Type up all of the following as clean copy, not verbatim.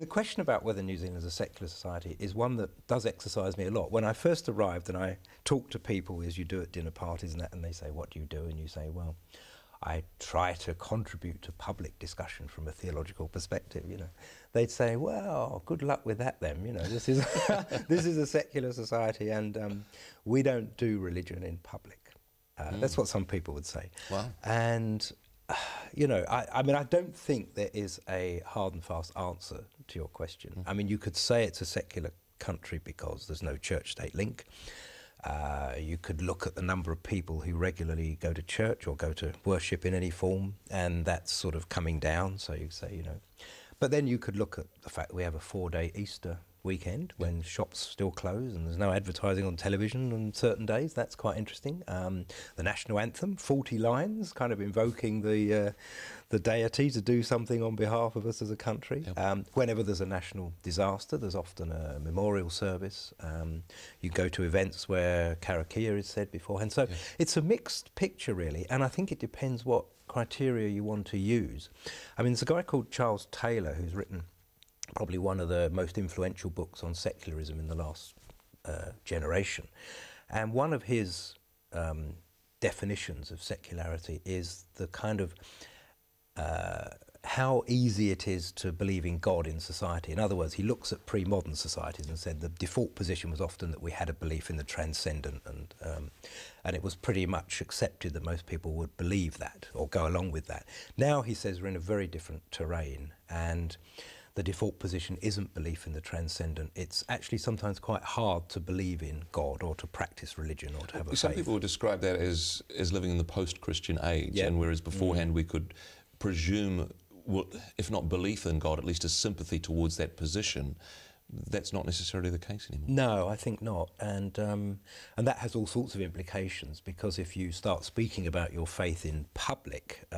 The question about whether New Zealand is a secular society is one that does exercise me a lot. When I first arrived and I talk to people, as you do at dinner parties and that, and they say, what do you do? And you say, well, I try to contribute to public discussion from a theological perspective, you know. They'd say, well, good luck with that then, you know, this is, this is a secular society and we don't do religion in public. That's what some people would say. Wow. And you know, I mean, I don't think there is a hard and fast answer to your question. I mean, you could say it's a secular country because there's no church-state link. You could look at the number of people who regularly go to church or go to worship in any form, and that's sort of coming down, so you say, you know. But then you could look at the fact that we have a 4-day Easter weekend when shops still close and there's no advertising on television on certain days. That's quite interesting. The national anthem, 40 lines, kind of invoking the deity to do something on behalf of us as a country. Yep. Whenever there's a national disaster, there's often a memorial service. You go to events where karakia is said beforehand. So it's a mixed picture, really, and I think it depends what criteria you want to use. I mean, there's a guy called Charles Taylor who's written probably one of the most influential books on secularism in the last generation. And one of his definitions of secularity is the kind of how easy it is to believe in God in society. In other words, he looks at pre-modern societies and said the default position was often that we had a belief in the transcendent, and it was pretty much accepted that most people would believe that or go along with that. Now, he says, we're in a very different terrain, and the default position isn't belief in the transcendent. It's actually sometimes quite hard to believe in God or to practice religion or to have a faith. Some people would describe that as living in the post-Christian age, and whereas beforehand we could presume, well, if not belief in God, at least a sympathy towards that position, that's not necessarily the case anymore. No, I think not, and that has all sorts of implications, because if you start speaking about your faith in public,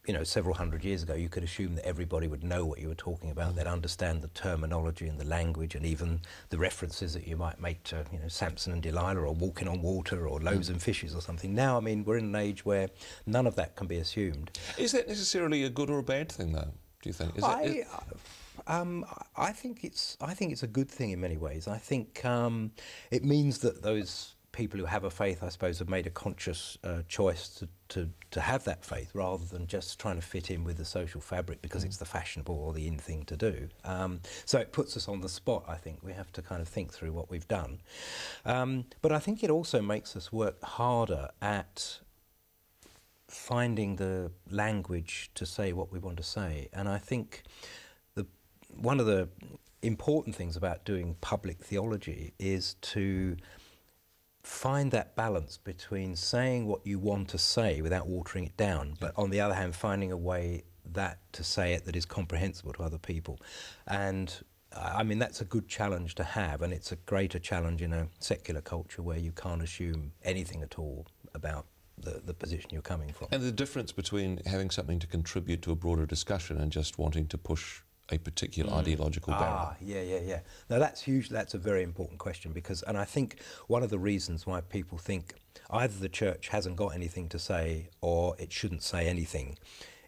you know, several hundred years ago, you could assume that everybody would know what you were talking about. They'd understand the terminology and the language and even the references that you might make to, you know, Samson and Delilah or walking on water or loaves and fishes or something. Now, I mean, we're in an age where none of that can be assumed. Is that necessarily a good or a bad thing, though, do you think? I think it's a good thing in many ways. I think it means that those people who have a faith, I suppose, have made a conscious choice to have that faith rather than just trying to fit in with the social fabric because it's the fashionable or the in thing to do. So it puts us on the spot, I think. We have to kind of think through what we've done. But I think it also makes us work harder at finding the language to say what we want to say. And I think one of the important things about doing public theology is to find that balance between saying what you want to say without watering it down, but on the other hand finding a way to say it that is comprehensible to other people. And I mean, that's a good challenge to have, and it's a greater challenge in a secular culture where you can't assume anything at all about the position you're coming from. And the difference between having something to contribute to a broader discussion and just wanting to push a particular ideological barrier. Yeah. Now that's huge. That's a very important question, because, and I think one of the reasons why people think either the church hasn't got anything to say or it shouldn't say anything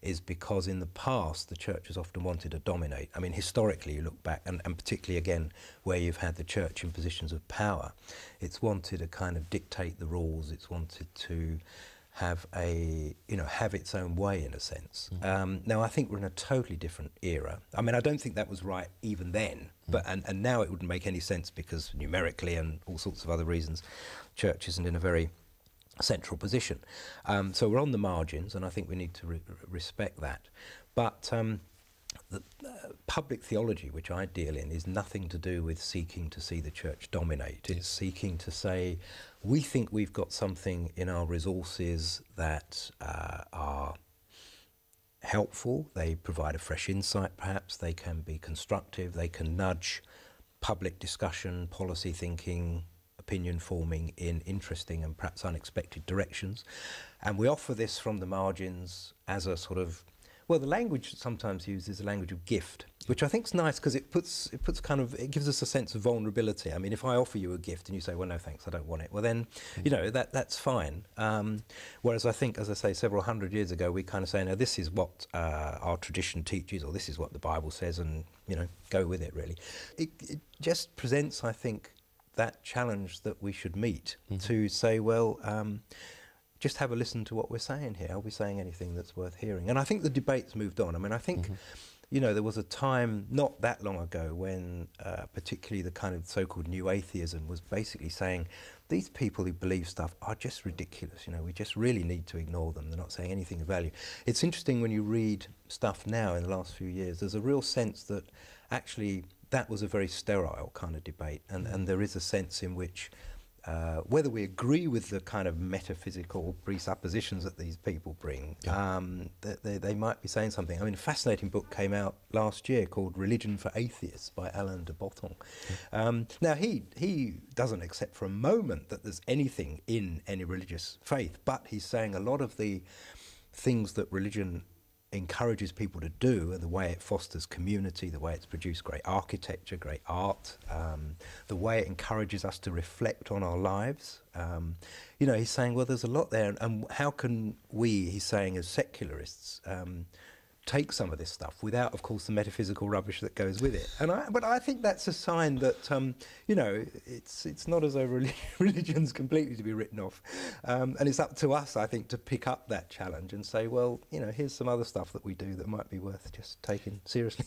is because in the past the church has often wanted to dominate. I mean, historically, you look back, and particularly again where you've had the church in positions of power, it's wanted to kind of dictate the rules. It's wanted to have its own way, in a sense. Now, I think we're in a totally different era. I mean, I don't think that was right even then, but and now it wouldn't make any sense because numerically and all sorts of other reasons, church isn't in a very central position. So we're on the margins, and I think we need to respect that. But the public theology, which I deal in, is nothing to do with seeking to see the church dominate. It's seeking to say, we think we've got something in our resources that are helpful. They provide a fresh insight, perhaps. They can be constructive. They can nudge public discussion, policy thinking, opinion forming in interesting and perhaps unexpected directions. And we offer this from the margins as a sort of, well, the language sometimes used is the language of gift. which I think is nice because it gives us a sense of vulnerability. I mean, if I offer you a gift and you say, well, no thanks, I don't want it, well then, that's fine. Whereas I think, as I say, several hundred years ago, we kind of say, no, this is what our tradition teaches, or this is what the Bible says, and, go with it, really. It just presents, I think, that challenge that we should meet to say, well, just have a listen to what we're saying here. Are we saying anything that's worth hearing? And I think the debate's moved on. I mean, I think, there was a time not that long ago when particularly the kind of so-called new atheism was basically saying, these people who believe stuff are just ridiculous. We just really need to ignore them. They're not saying anything of value. It's interesting when you read stuff now in the last few years, there's a real sense that actually that was a very sterile kind of debate. And there is a sense in which whether we agree with the kind of metaphysical presuppositions that these people bring, they might be saying something. I mean, a fascinating book came out last year called Religion for Atheists by Alain de Botton. Now, he doesn't accept for a moment that there's anything in any religious faith, but he's saying a lot of the things that religion encourages people to do, and the way it fosters community, the way it's produced great architecture, great art, the way it encourages us to reflect on our lives. He's saying, well, there's a lot there, and how can we, he's saying, as secularists, take some of this stuff without, of course, the metaphysical rubbish that goes with it. But I think that's a sign that, it's not as though religion's completely to be written off. And it's up to us, I think, to pick up that challenge and say, well, here's some other stuff that we do that might be worth just taking seriously.